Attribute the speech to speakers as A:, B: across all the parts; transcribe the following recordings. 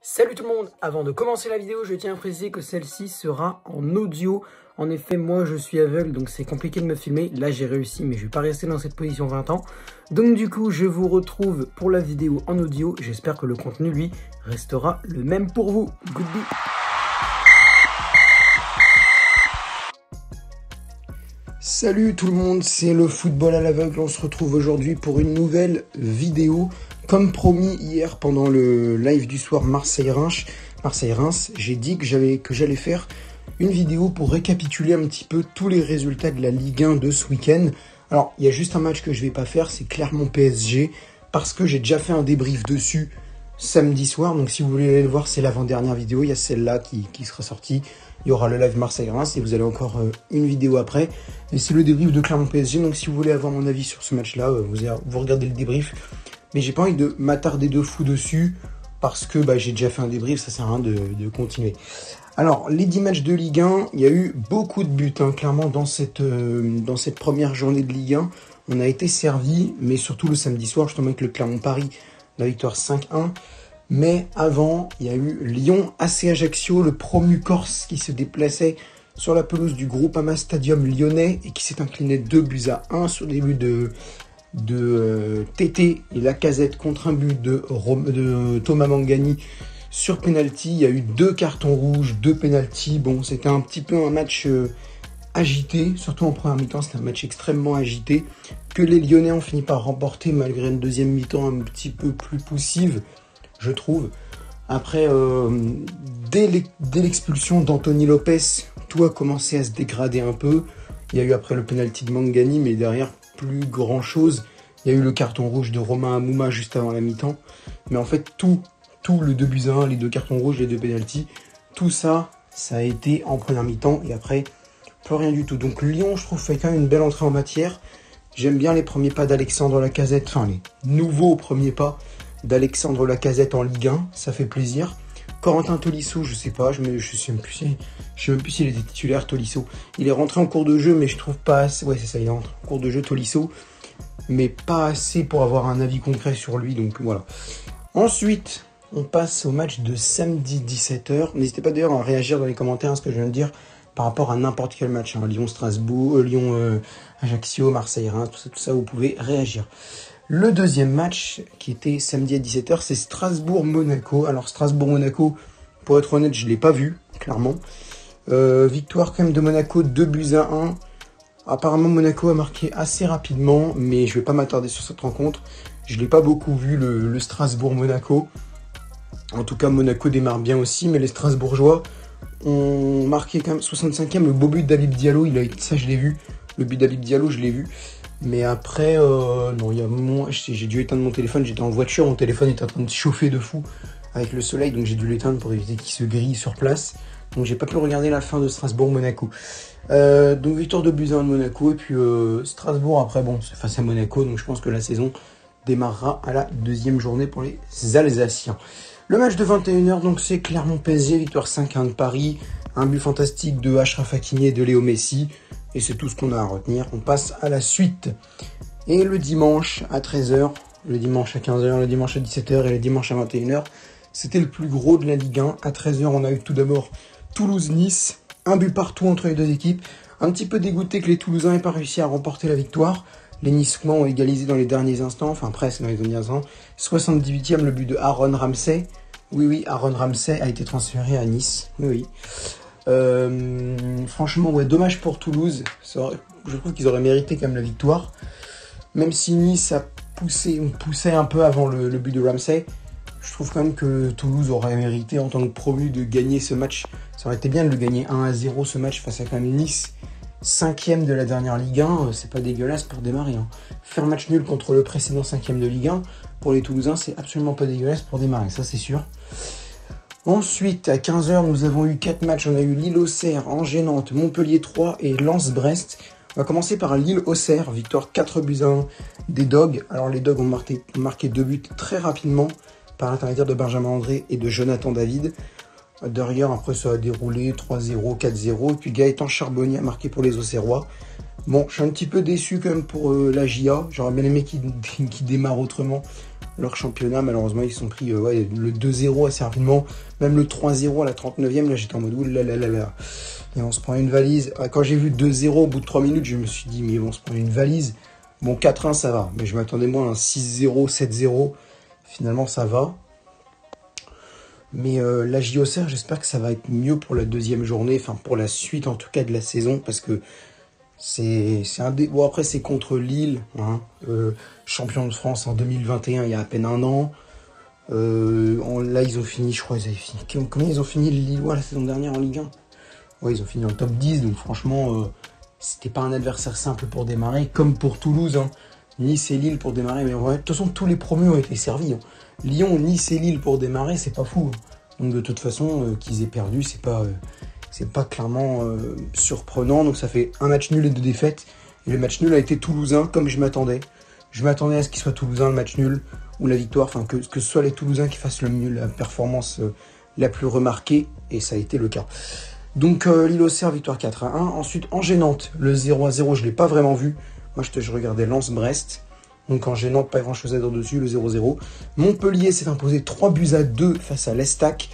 A: Salut tout le monde, avant de commencer la vidéo, je tiens à préciser que celle-ci sera en audio. En effet, moi je suis aveugle, donc c'est compliqué de me filmer. Là j'ai réussi, mais je vais pas rester dans cette position 20 ans. Donc du coup, je vous retrouve pour la vidéo en audio. J'espère que le contenu, lui, restera le même pour vous. Goodbye. Salut tout le monde, c'est le football à l'aveugle. On se retrouve aujourd'hui pour une nouvelle vidéo. Comme promis hier pendant le live du soir Marseille-Reims, j'ai dit que j'allais faire une vidéo pour récapituler un petit peu tous les résultats de la Ligue 1 de ce week-end. Alors, il y a juste un match que je vais pas faire, c'est Clermont-PSG, parce que j'ai déjà fait un débrief dessus samedi soir. Donc si vous voulez aller le voir, c'est l'avant-dernière vidéo, il y a celle-là qui sera sortie. Il y aura le live Marseille-Reims et vous allez encore une vidéo après. Et c'est le débrief de Clermont-PSG, donc si vous voulez avoir mon avis sur ce match-là, vous regardez le débrief. Mais j'ai pas envie de m'attarder de fou dessus parce que j'ai déjà fait un débrief, ça sert à rien de continuer. Alors, les 10 matchs de Ligue 1, il y a eu beaucoup de buts, clairement, dans cette première journée de Ligue 1. On a été servi, mais surtout le samedi soir, justement avec le Clermont-Paris, la victoire 5-1. Mais avant, il y a eu Lyon, AC Ajaccio, le promu corse qui se déplaçait sur la pelouse du Groupama Stadium lyonnais et qui s'est incliné 2-1 sur des buts de Tété et Lacazette contre un but de Thomas Mangani sur penalty. Il y a eu 2 cartons rouges, 2 penalty. Bon, c'était un petit peu un match agité, surtout en première mi-temps. C'était un match extrêmement agité que les Lyonnais ont fini par remporter malgré une deuxième mi-temps un petit peu plus poussive, je trouve. Après, dès l'expulsion d'Anthony Lopez, tout a commencé à se dégrader un peu. Il y a eu après le penalty de Mangani, mais derrière plus grand chose. Il y a eu le carton rouge de Romain Amouma juste avant la mi-temps. Mais en fait, tout le 2-1, les 2 cartons rouges, les 2 pénaltys, tout ça a été en première mi-temps. Et après, plus rien du tout. Donc Lyon, je trouve, fait quand même une belle entrée en matière. J'aime bien les premiers pas d'Alexandre Lacazette, enfin les nouveaux premiers pas d'Alexandre Lacazette en Ligue 1. Ça fait plaisir. Corentin Tolisso, je sais pas, je sais même plus s'il était titulaire, Tolisso. Il est rentré en cours de jeu, mais je trouve pas assez. Ouais, c'est ça, il est rentré en cours de jeu, Tolisso, mais pas assez pour avoir un avis concret sur lui, donc voilà. Ensuite, on passe au match de samedi 17h. N'hésitez pas d'ailleurs à réagir dans les commentaires à ce que je viens de dire par rapport à n'importe quel match. Lyon-Strasbourg, Lyon-Ajaccio, Marseille-Reims, tout ça, vous pouvez réagir. Le deuxième match, qui était samedi à 17h, c'est Strasbourg-Monaco. Alors Strasbourg-Monaco, pour être honnête, je ne l'ai pas vu, clairement. Victoire quand même de Monaco, 2-1. Apparemment, Monaco a marqué assez rapidement, mais je ne vais pas m'attarder sur cette rencontre. Je ne l'ai pas beaucoup vu, le Strasbourg-Monaco. En tout cas, Monaco démarre bien aussi, mais les Strasbourgeois ont marqué quand même 65e. Le beau but d'Habib Diallo, ça je l'ai vu. Le but d'Habib Diallo, je l'ai vu. Mais après, non, il y a un moment, j'ai dû éteindre mon téléphone, j'étais en voiture, mon téléphone était en train de chauffer de fou avec le soleil, donc j'ai dû l'éteindre pour éviter qu'il se grille sur place. Donc j'ai pas pu regarder la fin de Strasbourg-Monaco. Donc victoire de 2-1 de Monaco, et puis Strasbourg, après bon, c'est face à Monaco, donc je pense que la saison démarrera à la deuxième journée pour les Alsaciens. Le match de 21h, donc c'est Clermont-PSG, victoire 5-1 de Paris, un but fantastique de Achraf Hakimi et de Léo Messi. Et c'est tout ce qu'on a à retenir. On passe à la suite. Et le dimanche à 13h, le dimanche à 15h, le dimanche à 17h et le dimanche à 21h, c'était le plus gros de la Ligue 1. À 13h, on a eu tout d'abord Toulouse-Nice. Un but partout entre les deux équipes. Un petit peu dégoûté que les Toulousains n'aient pas réussi à remporter la victoire. Les Niçois ont égalisé dans les derniers instants, enfin presque dans les derniers instants. 78e, le but de Aaron Ramsey. Oui, Aaron Ramsey a été transféré à Nice. Oui. Franchement, ouais, dommage pour Toulouse. Je trouve qu'ils auraient mérité quand même la victoire. Même si Nice a poussait un peu avant le but de Ramsey, je trouve quand même que Toulouse aurait mérité en tant que promu de gagner ce match. Ça aurait été bien de le gagner 1-0 ce match face à quand même Nice, 5e de la dernière Ligue 1. C'est pas dégueulasse pour démarrer. Faire match nul contre le précédent 5e de Ligue 1, pour les Toulousains, c'est absolument pas dégueulasse pour démarrer, ça c'est sûr. Ensuite, à 15h, nous avons eu 4 matchs. On a eu Lille-Auxerre, Angers-Nantes, Montpellier 3 et Lens-Brest. On va commencer par Lille-Auxerre, victoire 4-1 des Dogs. Alors les Dogs ont marqué 2 buts très rapidement par l'intermédiaire de Benjamin André et de Jonathan David. Derrière, après ça a déroulé 3-0, 4-0. Et puis Gaëtan Charbonnier a marqué pour les Auxerrois. Bon, je suis un petit peu déçu quand même pour la JA. J'aurais bien aimé qu'il démarre autrement. leur championnat. Malheureusement, ils se sont pris le 2-0 assez rapidement. Même le 3-0 à la 39e, là j'étais en mode oulalalala. Et on se prend une valise. Quand j'ai vu 2-0 au bout de 3 minutes, je me suis dit, mais on se prend une valise. Bon, 4-1, ça va. Mais je m'attendais moins à un 6-0, 7-0. Finalement, ça va. Mais la JOCR, j'espère que ça va être mieux pour la deuxième journée. Enfin, pour la suite, en tout cas, de la saison. Parce que c'est un des... Bon, après, c'est contre Lille. Hein, champion de France en 2021, il y a à peine un an. Là, ils ont fini, je crois, Combien ils ont fini les Lillois la saison dernière en Ligue 1? Ouais, ils ont fini en top 10, donc franchement, c'était pas un adversaire simple pour démarrer, comme pour Toulouse, hein. Nice et Lille pour démarrer, mais ouais, de toute façon, tous les promus ont été servis, hein. Lyon, Nice et Lille pour démarrer, c'est pas fou, hein. Donc de toute façon, qu'ils aient perdu, c'est pas clairement surprenant, donc ça fait un match nul et 2 défaites, et le match nul a été toulousain, comme je m'attendais. Je m'attendais à ce qu'il soit toulousain, le match nul, ou la victoire, enfin que ce soit les Toulousains qui fassent le mieux, la performance la plus remarquée, et ça a été le cas. Donc Lille-Auxerre, victoire 4-1. Ensuite, en gênante, le 0-0, je ne l'ai pas vraiment vu. Moi, je regardais Lens-Brest. Donc en gênante, pas grand-chose à dire dessus, le 0-0. Montpellier s'est imposé 3-2 face à l'Estac.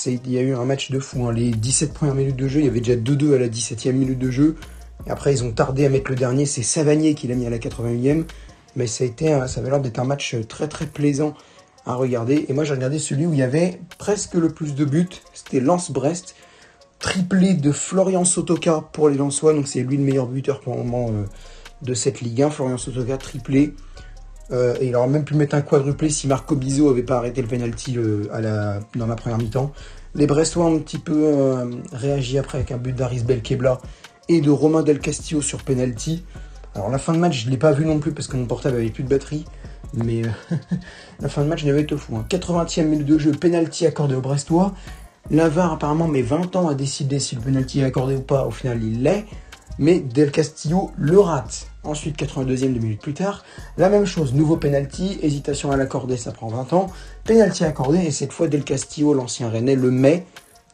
A: Il y a eu un match de fou, hein. Les 17 premières minutes de jeu, il y avait déjà 2-2 à la 17e minute de jeu. Et après, ils ont tardé à mettre le dernier. C'est Savanier qui l'a mis à la 81e. Mais ça avait l'air d'être un match très très plaisant à regarder. Et moi, j'ai regardé celui où il y avait presque le plus de buts. C'était Lens-Brest. Triplé de Florian Sotoka pour les Lensois, donc c'est lui le meilleur buteur pour le moment de cette Ligue 1. Florian Sotoka triplé, et il aurait même pu mettre un quadruplé si Marco Bizot avait pas arrêté le penalty dans la première mi-temps. Les Brestois ont un petit peu réagi après avec un but d'Aris Belkebla et de Romain Del Castillo sur penalty. Alors la fin de match, je l'ai pas vu non plus parce que mon portable avait plus de batterie, mais la fin de match n'avait été fou, hein. 80e minute de jeu, penalty accordé aux Brestois. La VAR apparemment met 20 ans à décider si le penalty est accordé ou pas. Au final, il l'est. Mais Del Castillo le rate. Ensuite, 82e 2 minutes plus tard, la même chose. Nouveau penalty, hésitation à l'accorder, ça prend 20 ans. Penalty accordé, et cette fois, Del Castillo, l'ancien Rennais, le met.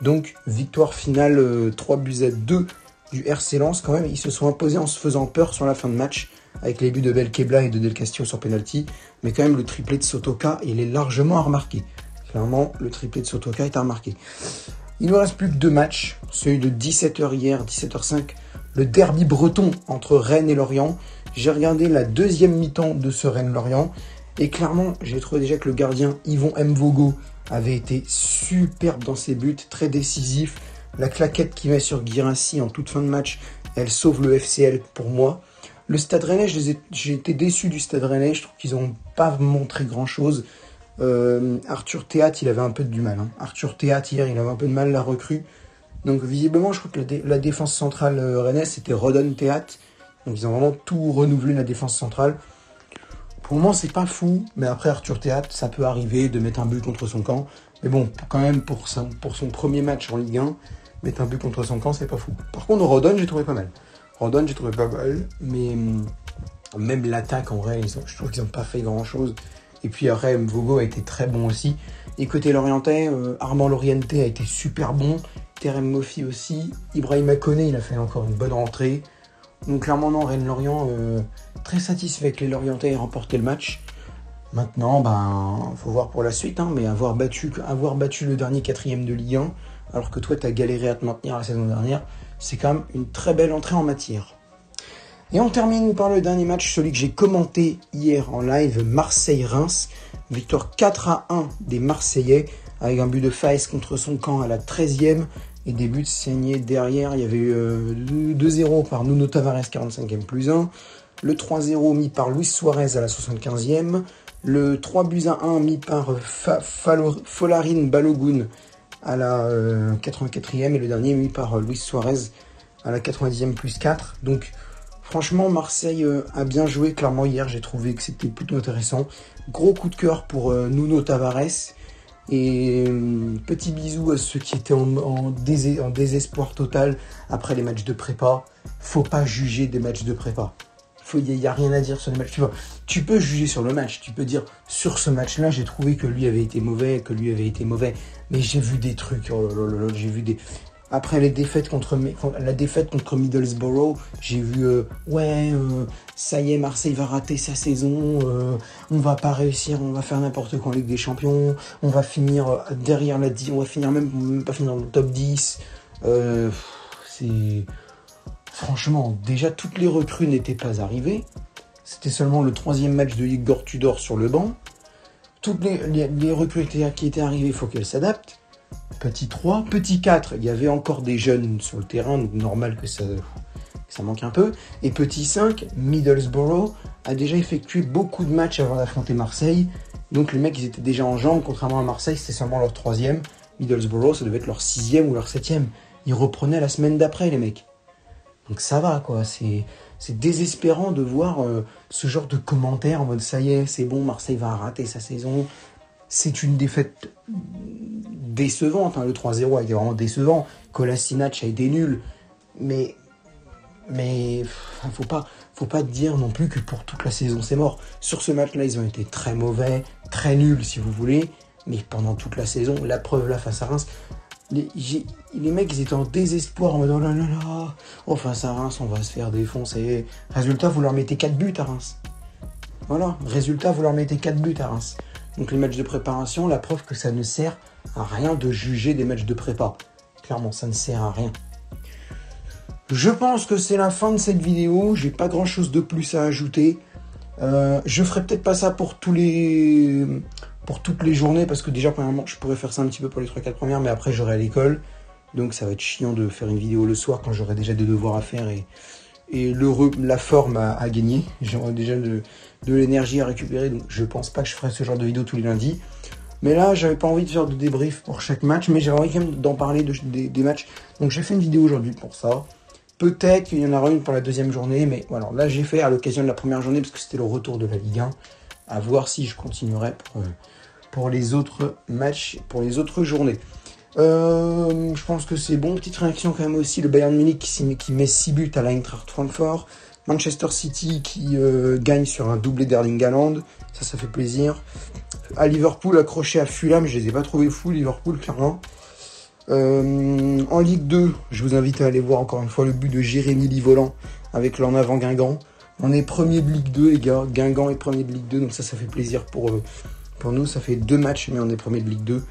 A: Donc, victoire finale 3-2 du RC Lens. Quand même, ils se sont imposés en se faisant peur sur la fin de match, avec les buts de Belkebla et de Del Castillo sur penalty. Mais quand même, le triplé de Sotoka, il est largement à remarquer. Clairement, le triplé de Sotoka est à remarquer. Il ne reste plus que 2 matchs. Celui de 17h hier, 17h05, le derby breton entre Rennes et Lorient. J'ai regardé la deuxième mi-temps de ce Rennes-Lorient. Et clairement, j'ai trouvé déjà que le gardien Yvon Mvogo avait été superbe dans ses buts, très décisif. La claquette qu'il met sur Guirassy en toute fin de match, elle sauve le FCL pour moi. Le Stade Rennais, j'ai été déçu du Stade Rennais. Je trouve qu'ils n'ont pas montré grand-chose. Arthur Théat, il avait un peu du mal, hein. Arthur Théat, hier, il avait un peu de mal, la recrue. Donc visiblement, je crois que la défense centrale rennaise, c'était Rodon Théat. Donc ils ont vraiment tout renouvelé, la défense centrale. Pour le moment, c'est pas fou. Mais après, Arthur Théat, ça peut arriver de mettre un but contre son camp. Mais bon, quand même, pour son premier match en Ligue 1, mettre un but contre son camp, c'est pas fou. Par contre, Rodon, j'ai trouvé pas mal. Mais même l'attaque, en vrai, je trouve qu'ils n'ont pas fait grand-chose. Et puis après, Mvogo a été très bon aussi. Et côté Lorientais, Armand Lorienté a été super bon. Terem Moffi aussi. Ibrahima Koné, il a fait encore une bonne rentrée. Donc clairement, non, Rennes-Lorient, très satisfait que les Lorientais aient remporté le match. Maintenant, faut voir pour la suite, hein, mais avoir battu le dernier 4e de Ligue 1, alors que toi, tu as galéré à te maintenir la saison dernière, c'est quand même une très belle entrée en matière. Et on termine par le dernier match, celui que j'ai commenté hier en live, Marseille-Reims. Victoire 4-1 des Marseillais, avec un but de Faes contre son camp à la 13e, et des buts signés derrière. Il y avait eu 2-0 par Nuno Tavares, 45e plus 1, le 3-0 mis par Luis Suarez à la 75e, le 3-1 mis par Folarin Balogun à la 84e, et le dernier mis par Luis Suarez à la 90e plus 4. Donc franchement, Marseille a bien joué. Clairement, hier, j'ai trouvé que c'était plutôt intéressant. Gros coup de cœur pour Nuno Tavares. Et petit bisou à ceux qui étaient en désespoir total après les matchs de prépa. Faut pas juger des matchs de prépa. Il n'y a rien à dire sur les matchs. Tu peux juger sur le match. Tu peux dire, sur ce match-là, j'ai trouvé que lui avait été mauvais, Mais j'ai vu des trucs. Oh là là, j'ai vu des... Après la défaite contre Middlesbrough, j'ai vu ça y est, Marseille va rater sa saison, on va pas réussir, on va faire n'importe quoi en Ligue des Champions, on va finir derrière on va finir même pas finir dans le top 10. Franchement, déjà toutes les recrues n'étaient pas arrivées. C'était seulement le 3e match de Igor Tudor sur le banc. Toutes les recrues qui étaient arrivées, il faut qu'elles s'adaptent. Petit 3, petit 4, il y avait encore des jeunes sur le terrain, donc normal que ça manque un peu. Et petit 5, Middlesbrough a déjà effectué beaucoup de matchs avant d'affronter Marseille. Donc les mecs, ils étaient déjà en jambes, contrairement à Marseille, c'était seulement leur 3e. Middlesbrough, ça devait être leur 6e ou leur 7e. Ils reprenaient la semaine d'après, les mecs. Donc ça va, quoi. C'est désespérant de voir ce genre de commentaires en mode ça y est, c'est bon, Marseille va rater sa saison. C'est une défaite décevante, hein. Le 3-0 a été vraiment décevant. Kolasinac a été nul. Mais faut pas dire non plus que pour toute la saison c'est mort. Sur ce match-là, ils ont été très mauvais, très nuls si vous voulez. Mais pendant toute la saison, la preuve là face à Reims, les mecs ils étaient en désespoir en mode oh là là là, oh face à Reims on va se faire défoncer. Résultat, vous leur mettez 4 buts à Reims. Voilà, résultat, vous leur mettez 4 buts à Reims. Donc les matchs de préparation, la preuve que ça ne sert à rien de juger des matchs de prépa. Clairement, ça ne sert à rien. Je pense que c'est la fin de cette vidéo. J'ai pas grand chose de plus à ajouter. Je ferai peut-être pas ça pour toutes les journées, parce que déjà premièrement je pourrais faire ça un petit peu pour les 3-4 premières, mais après j'aurai à l'école. Donc ça va être chiant de faire une vidéo le soir quand j'aurai déjà des devoirs à faire et la forme à gagner. J'aurai déjà de l'énergie à récupérer, donc je pense pas que je ferai ce genre de vidéo tous les lundis. Mais là, j'avais pas envie de faire de débrief pour chaque match, mais j'avais envie quand même d'en parler des matchs. Donc j'ai fait une vidéo aujourd'hui pour ça. Peut-être qu'il y en aura une pour la 2e journée, mais voilà, là j'ai fait à l'occasion de la première journée, parce que c'était le retour de la Ligue 1, à voir si je continuerai pour les autres matchs, pour les autres journées. Je pense que c'est bon. Petite réaction quand même aussi, le Bayern Munich qui met 6 buts à l'Eintracht Francfort. Manchester City qui gagne sur un doublé d'Erling Haaland, ça fait plaisir. À Liverpool, accroché à Fulham, je les ai pas trouvés fous, Liverpool, clairement. En Ligue 2, je vous invite à aller voir encore une fois le but de Jérémy Livolan avec l'en avant Guingamp. On est premier de Ligue 2, les gars. Guingamp est premier de Ligue 2, donc ça fait plaisir pour nous. Ça fait 2 matchs, mais on est premier de Ligue 2.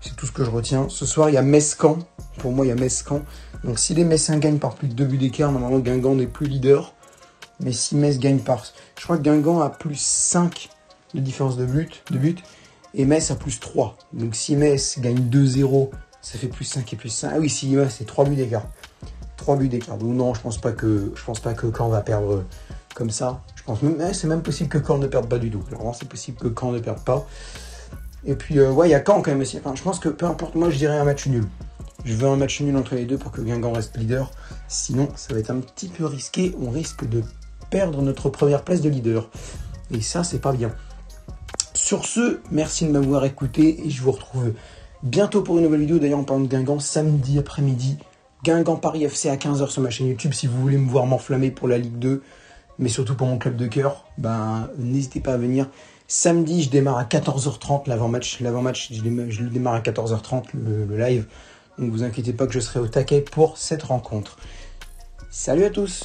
A: C'est tout ce que je retiens. Ce soir, il y a Metz-Caen. Pour moi, il y a Metz-Caen. Donc si les Messins gagnent par plus de 2 buts d'écart, normalement Guingamp n'est plus leader. Mais si Metz gagne par... Je crois que Guingamp a plus 5 de différence de but. Et Metz a plus 3. Donc si Metz gagne 2-0, ça fait plus 5 et plus 5. Ah oui, si Metz, c'est 3 buts d'écart. 3 buts d'écart. Donc non, je pense pas que Caen va perdre comme ça. Je pense même, c'est même possible que Caen ne perde pas du tout. Vraiment, c'est possible que Caen ne perde pas. Et puis, il y a Caen quand même aussi. Enfin, je pense que peu importe, moi je dirais un match nul. Je veux un match nul entre les deux pour que Guingamp reste leader. Sinon, ça va être un petit peu risqué. On risque de perdre notre première place de leader. Et ça, c'est pas bien. Sur ce, merci de m'avoir écouté et je vous retrouve bientôt pour une nouvelle vidéo. D'ailleurs, en parlant de Guingamp, samedi après-midi, Guingamp Paris FC à 15h sur ma chaîne YouTube. Si vous voulez me voir m'enflammer pour la Ligue 2, mais surtout pour mon club de cœur, n'hésitez pas à venir. Samedi, je démarre à 14h30 l'avant-match. Je le démarre à 14h30, le live. Donc vous inquiétez pas que je serai au taquet pour cette rencontre. Salut à tous!